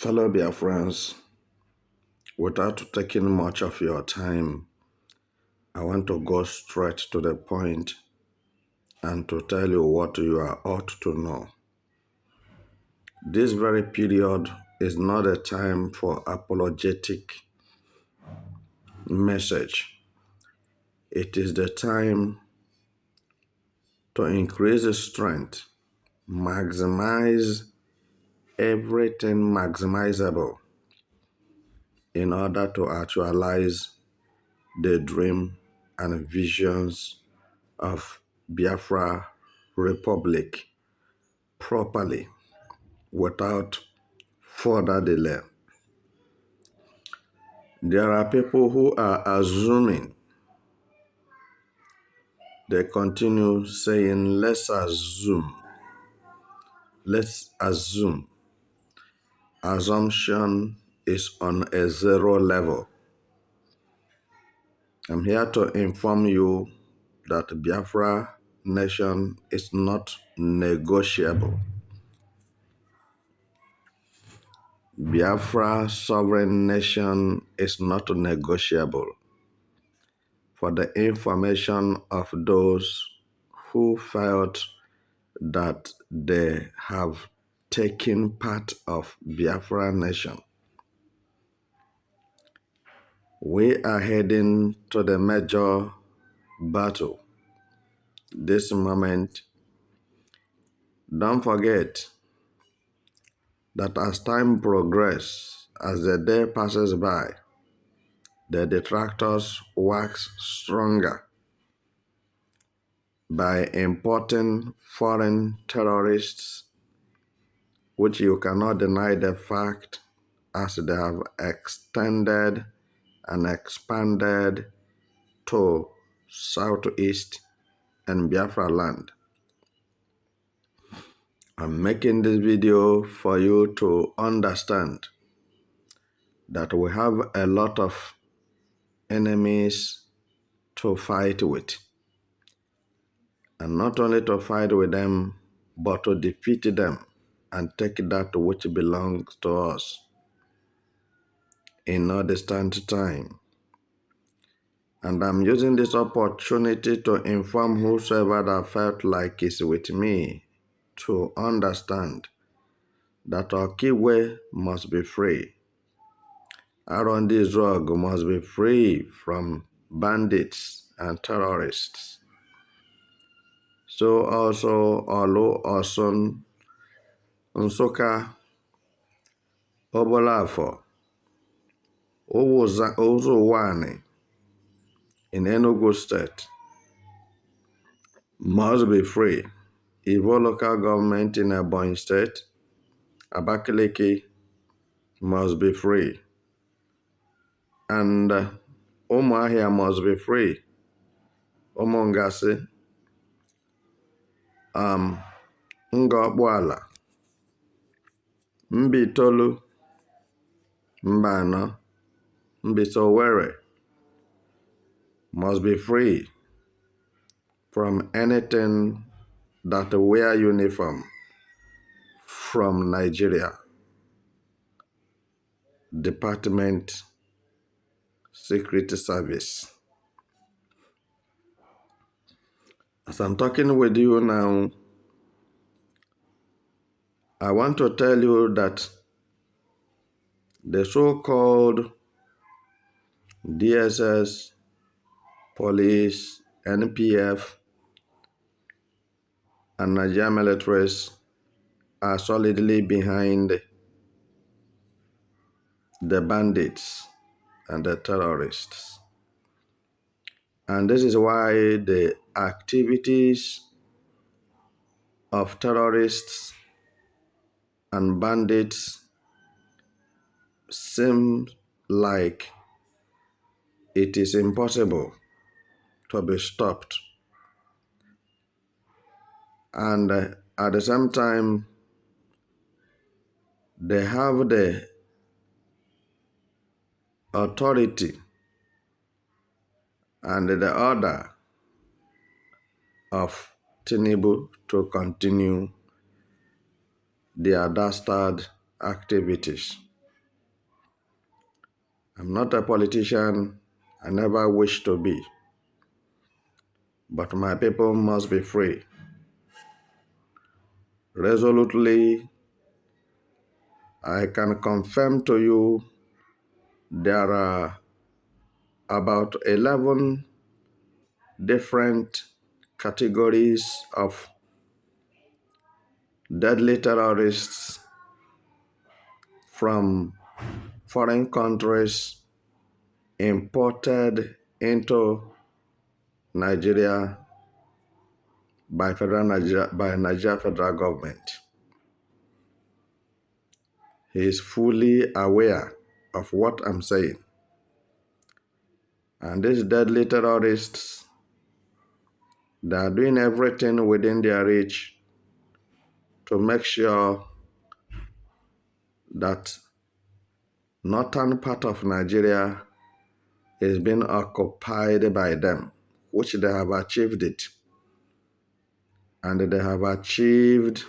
Fellow Biafrans, without taking much of your time, I want to go straight to the point and to tell you what you are ought to know. This very period is not a time for apologetic message. It is the time to increase the strength, maximize everything maximizable in order to actualize the dream and visions of Biafra Republic properly without further delay. There are people who are assuming. They continue saying, let's assume. Let's assume. Assumption is on a zero level. I'm here to inform you that Biafra nation is not negotiable. Biafra sovereign nation is not negotiable. For the information of those who felt that they have taken part of Biafra nation, we are heading to the major battle. This moment, don't forget that as time progresses, as the day passes by, the detractors wax stronger by importing foreign terrorists, which you cannot deny the fact as they have extended and expanded to Southeast and Biafra land. I'm making this video for you to understand that we have a lot of enemies to fight with. And not only to fight with them, but to defeat them and take that which belongs to us in no distant time. And I'm using this opportunity to inform whosoever that felt like is with me to understand that Okigwe must be free. Izuogu must be free from bandits and terrorists. So also Olu Osun Nsukka Obolafo Uzuwani in Enugu State must be free. Ivo local government in Ebonyi State, Abakaliki must be free. And Umuahia must be free. Umongasi, Ngokbuala, Mbitolu, Mbano, Mbisowere must be free from anything that wear uniform from Nigeria Department Secret Service. As I'm talking with you now, I want to tell you that the so-called DSS, police, NPF, and Nigerian militaries are solidly behind the bandits and the terrorists. And this is why the activities of terrorists and bandits seem like it is impossible to be stopped. And at the same time, they have the authority and the order of Tinubu to continue their dastard activities. I'm not a politician. I never wish to be. But my people must be free. Resolutely, I can confirm to you there are about 11 different categories of deadly terrorists from foreign countries imported into Nigeria by Nigeria federal government. He is fully aware of what I'm saying. And these deadly terrorists, they are doing everything within their reach to make sure that northern part of Nigeria is being occupied by them, which they have achieved it. And they have achieved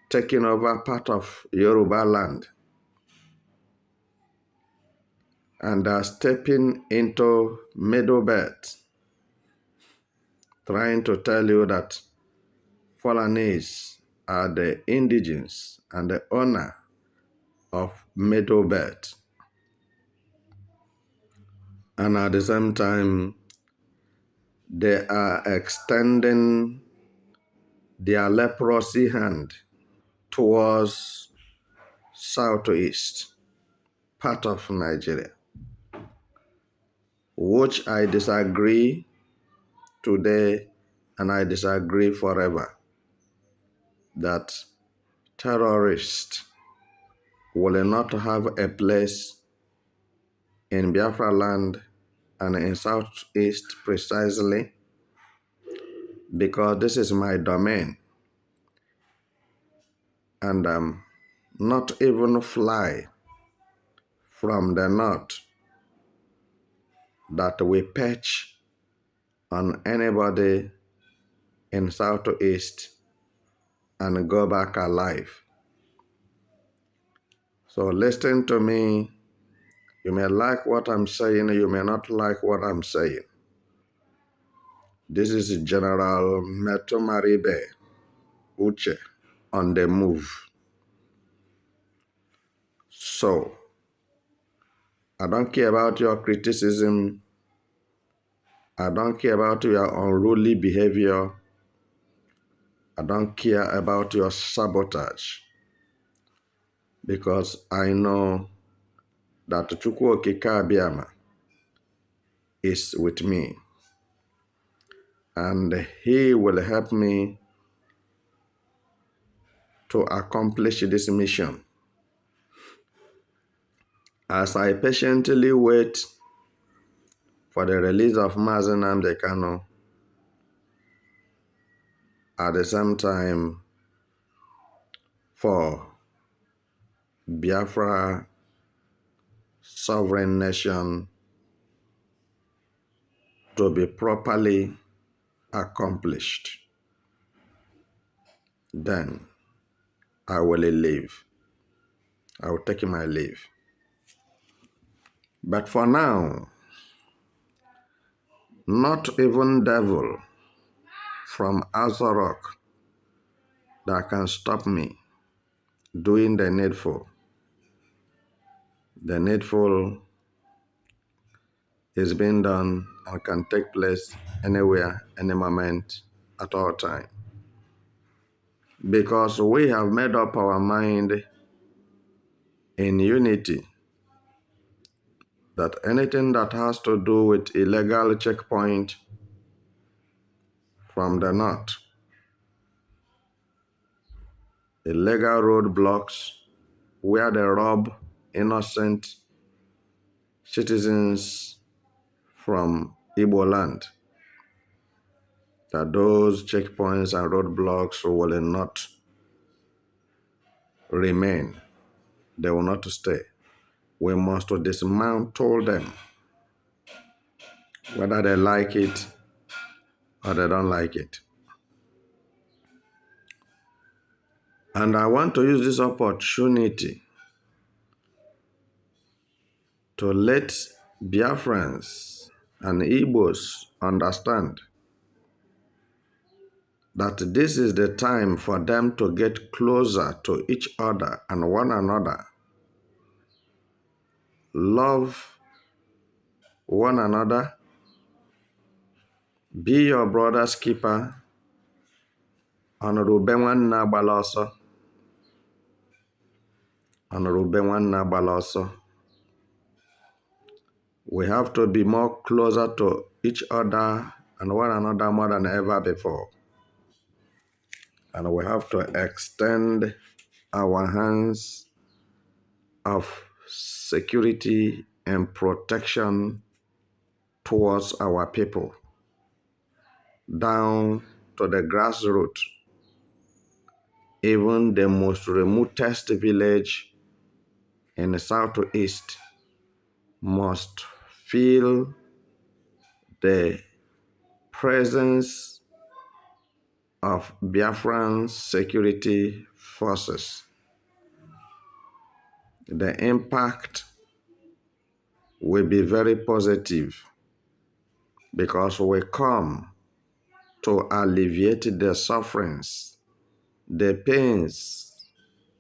taking over part of Yoruba land. And are stepping into Middle Belt, trying to tell you that Fulanese are the indigenes and the owner of Middle Belt. And at the same time, they are extending their leprosy hand towards southeast part of Nigeria, which I disagree today and I disagree forever, that terrorists will not have a place in Biafra land and in southeast precisely because this is my domain, and not even fly from the north that we perch on anybody in southeast and go back alive. So listen to me. You may like what I'm saying, you may not like what I'm saying. This is General Metumaribe Uche on the move. So, I don't care about your criticism. I don't care about your unruly behavior. I don't care about your sabotage. Because I know that Chukwu Okike Abiama is with me. And he will help me to accomplish this mission. As I patiently wait for the release of Mazi Nnamdi Kanu, at the same time for Biafra sovereign nation to be properly accomplished, then I will leave. I will take my leave. But for now, not even devil from Azarok that can stop me doing the needful. The needful is being done and can take place anywhere, any moment, at all time. Because we have made up our mind in unity that anything that has to do with illegal checkpoint from the north, illegal roadblocks where they rob innocent citizens from Igbo land, that those checkpoints and roadblocks will not remain. They will not stay. We must dismantle them, whether they like it or they don't like it. And I want to use this opportunity to let Biafrans and Igbos understand that this is the time for them to get closer to each other and one another, love one another, be your brother's keeper, honorable nwanne agbala ọsọ, honorable nwanne agbala ọsọ. We have to be more closer to each other and one another more than ever before. And we have to extend our hands of security and protection towards our people, down to the grassroots. Even the most remotest village in the southeast must feel the presence of Biafran security forces. The impact will be very positive because we come to alleviate the sufferings, the pains,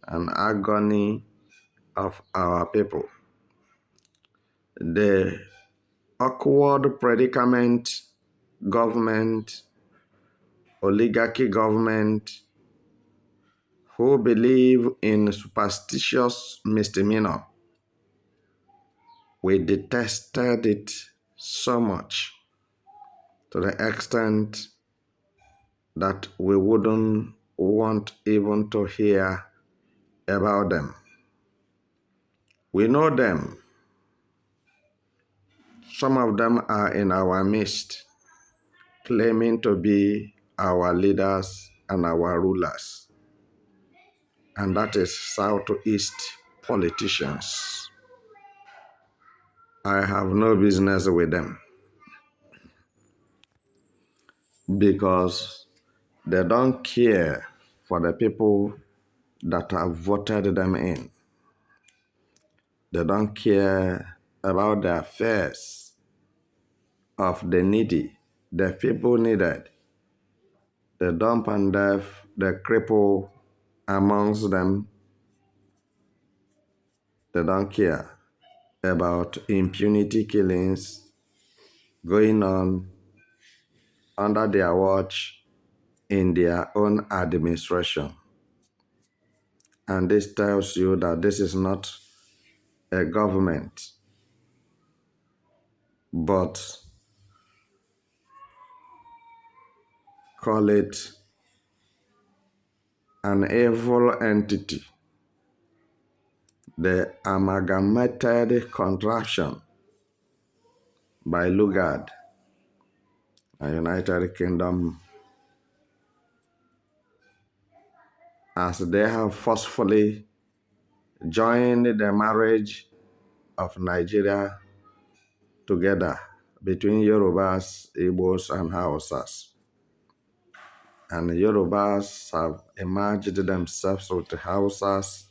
and agony of our people. The awkward predicament government, oligarchy government, who believe in superstitious misdemeanor, we detested it so much to the extent that we wouldn't want even to hear about them. We know them. Some of them are in our midst, claiming to be our leaders and our rulers. And that is Southeast politicians. I have no business with them because they don't care for the people that have voted them in. They don't care about the affairs of the needy, the people needed, the dumb and deaf, the cripple amongst them. They don't care about impunity killings going on under their watch in their own administration. And this tells you that this is not a government, but call it an evil entity, the amalgamated contraption by Lugard and United Kingdom, as they have forcefully joined the marriage of Nigeria together between Yorubas, Igbos, and Hausas. And the Yorubas have emerged themselves with the Hausas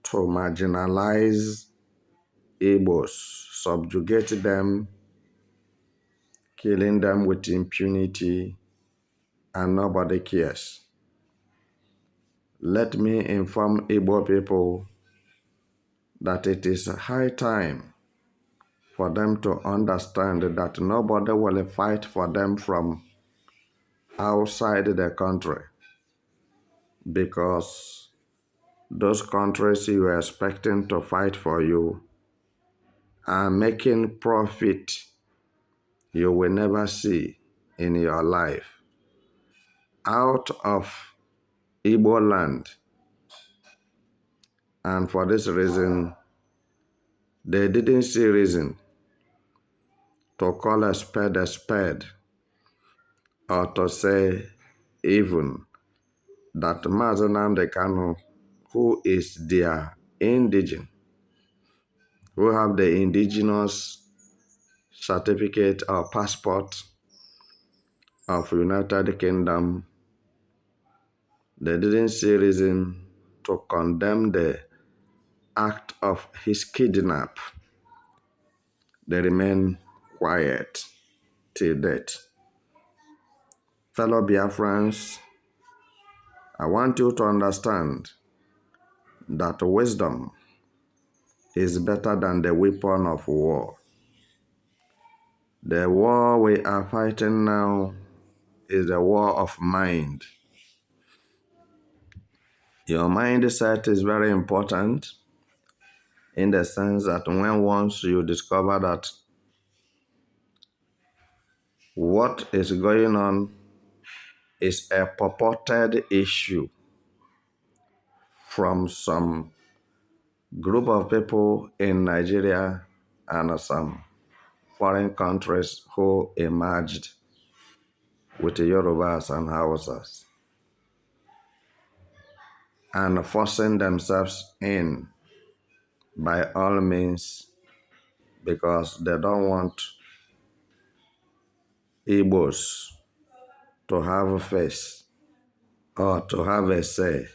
to marginalize Igbos, subjugate them, killing them with impunity, and nobody cares. Let me inform Igbo people that it is high time for them to understand that nobody will fight for them from outside the country, because those countries you are expecting to fight for you are making profit you will never see in your life out of Igbo land. And for this reason, they didn't see reason to call a spade, or to say even that Mazi Nnamdi Kanu, who is their indigene, who have the indigenous certificate or passport of United Kingdom, they didn't see reason to condemn the act of his kidnap they remain quiet till date. Fellow Biafrans, I want you to understand that wisdom is better than the weapon of war. The war we are fighting now is a war of mind. Your mindset is very important in the sense that when once you discover that what is going on is a purported issue from some group of people in Nigeria and some foreign countries who emerged with the Yorubas and Hausas and forcing themselves in by all means because they don't want Igbos to have a face or to have a say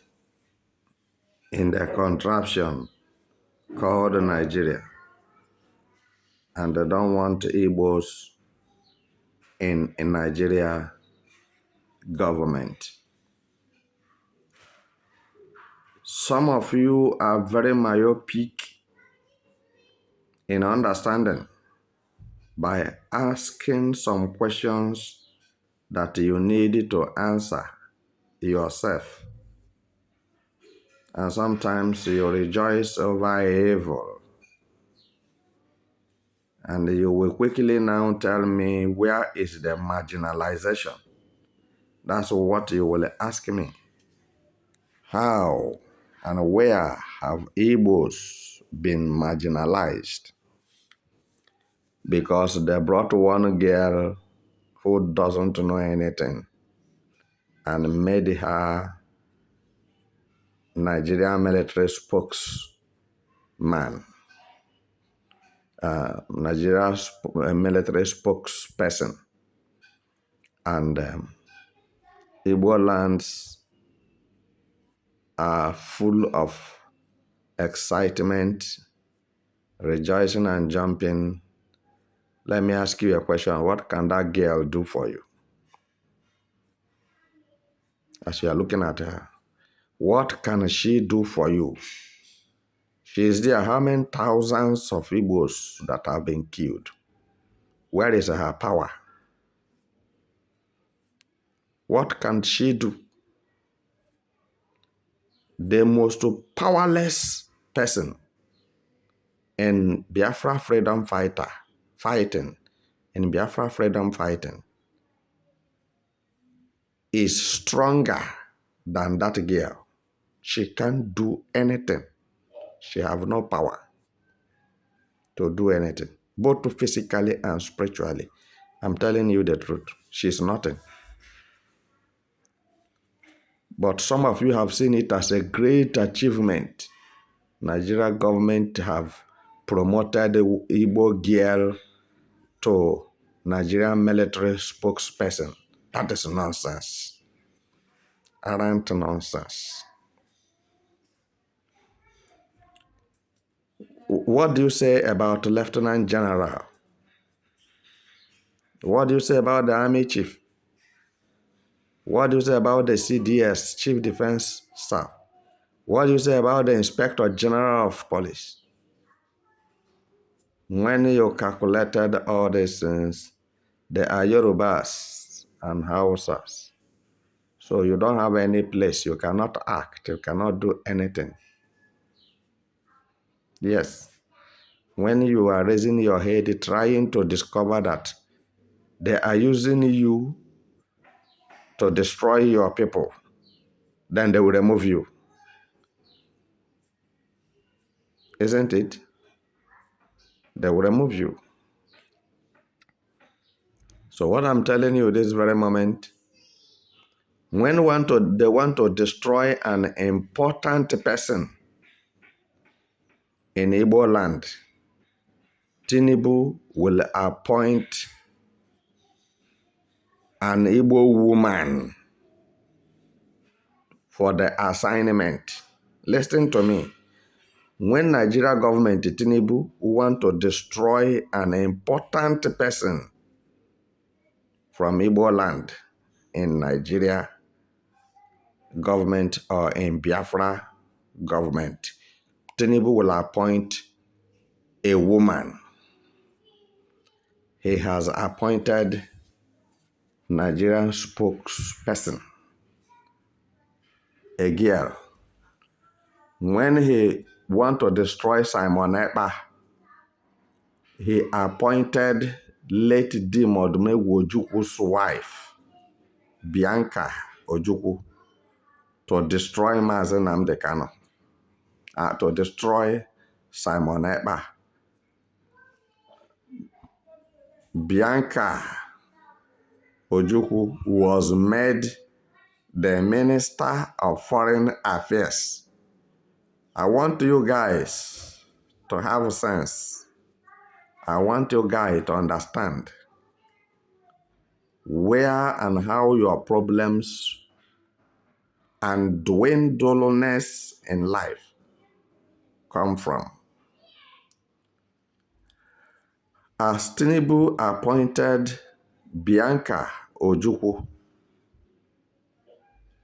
in the contraption called Nigeria. And they don't want Igbos in Nigeria government. Some of you are very myopic in understanding by asking some questions that you need to answer yourself. And sometimes you rejoice over evil. And you will quickly now tell me, where is the marginalization? That's what you will ask me. How and where have Igbos been marginalized? Because they brought one girl who doesn't know anything and made her Nigerian military spokesman, Nigeria's military spokesperson. And Igbo lands are full of excitement, rejoicing and jumping. Let me ask you a question. What can that girl do for you? As you are looking at her, what can she do for you? She is there. How many thousands of Igbos that have been killed? Where is her power? What can she do? The most powerless person in Biafra freedom fighting is stronger than that girl. She can't do anything. She have no power to do anything, both physically and spiritually. I'm telling you the truth. She's nothing. But some of you have seen it as a great achievement. Nigeria government have promoted the Igbo girl to Nigerian military spokesperson. That is nonsense. Arrant nonsense. What do you say about Lieutenant General? What do you say about the Army Chief? What do you say about the CDS, Chief Defense Staff? What do you say about the Inspector General of Police? When you calculated all these things, they are Yorubas and Hausas. So you don't have any place. You cannot act. You cannot do anything. Yes. When you are raising your head, trying to discover that they are using you to destroy your people, then they will remove you. Isn't it? They will remove you. So what I'm telling you this very moment, when they want to destroy an important person in Igbo land, Tinubu will appoint an Igbo woman for the assignment. Listen to me. When Nigeria government, Tinubu, want to destroy an important person from Igbo land in Nigeria government or in Biafra government, Tinubu will appoint a woman. He has appointed Nigerian spokesperson, a girl. When he want to destroy Simon Ekpa, he appointed late Dimodumegwu Ojukwu's wife, Bianca Ojukwu, to destroy Mazi Nnamdi Kanu, to destroy Simon Ekpa. Bianca Ojukwu was made the Minister of Foreign Affairs. I want you guys to have sense. I want you guys to understand where and how your problems and dwindleness in life come from. As Tinubu appointed Bianca Ojukwu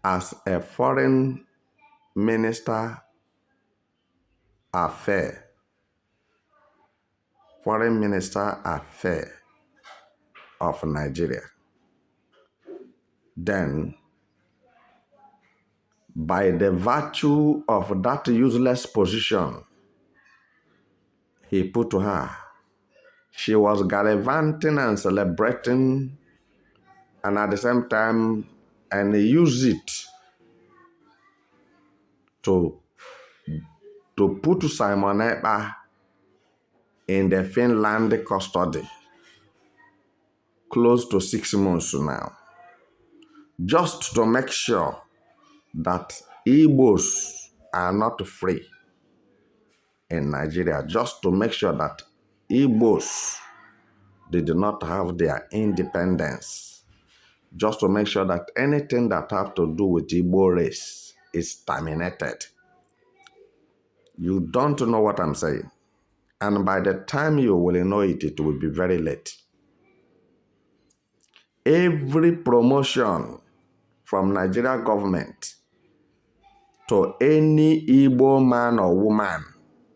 as a foreign minister affair of Nigeria, then by the virtue of that useless position he put to her, she was gallivanting and celebrating, and at the same time, and use it to put Simon Ekpa in the Finland custody, close to 6 months now, just to make sure that Igbos are not free in Nigeria, just to make sure that Igbos did not have their independence, just to make sure that anything that have to do with Igbo race is terminated. You don't know what I'm saying. And by the time you will know it, it will be very late. Every promotion from Nigeria government to any Igbo man or woman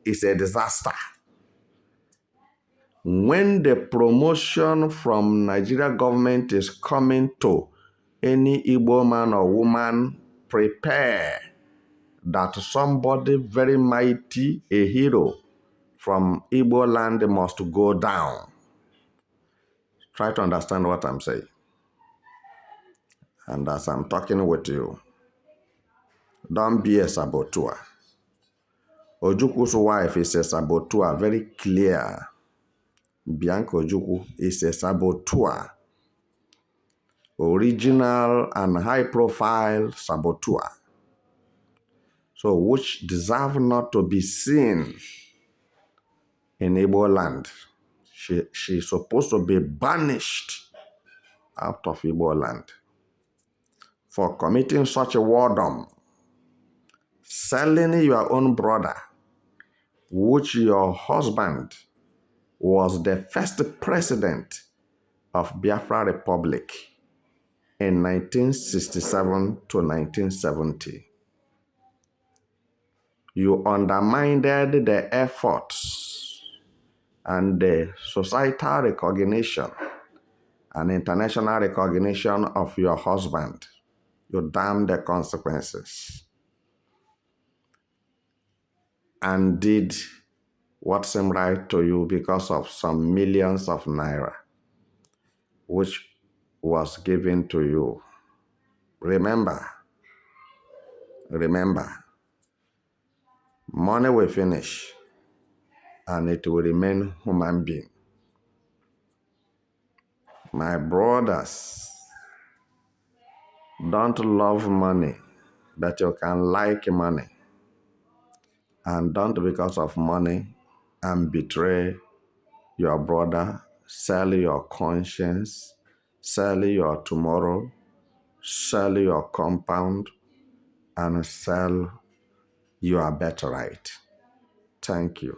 is a disaster. When the promotion from Nigeria government is coming to any Igbo man or woman, prepare that somebody very mighty, a hero from Igbo land must go down. Try to understand what I'm saying. And as I'm talking with you, don't be a saboteur. Ojukwu's wife is a saboteur, very clear. Bianca Ojukwu is a saboteur. Original and high-profile saboteur. So which deserve not to be seen in Igbo land. She's supposed to be banished out of Igbo land for committing such a whoredom, selling your own brother, which your husband was the first president of Biafra Republic in 1967 to 1970. You undermined the efforts and the societal recognition and international recognition of your husband. You damned the consequences and did what seemed right to you because of some millions of naira, which was given to you. Remember, money will finish and it will remain human being. My brothers, don't love money, but you can like money. And don't, because of money, and betray your brother, sell your conscience, sell your tomorrow, sell your compound, and sell your birthright. Thank you.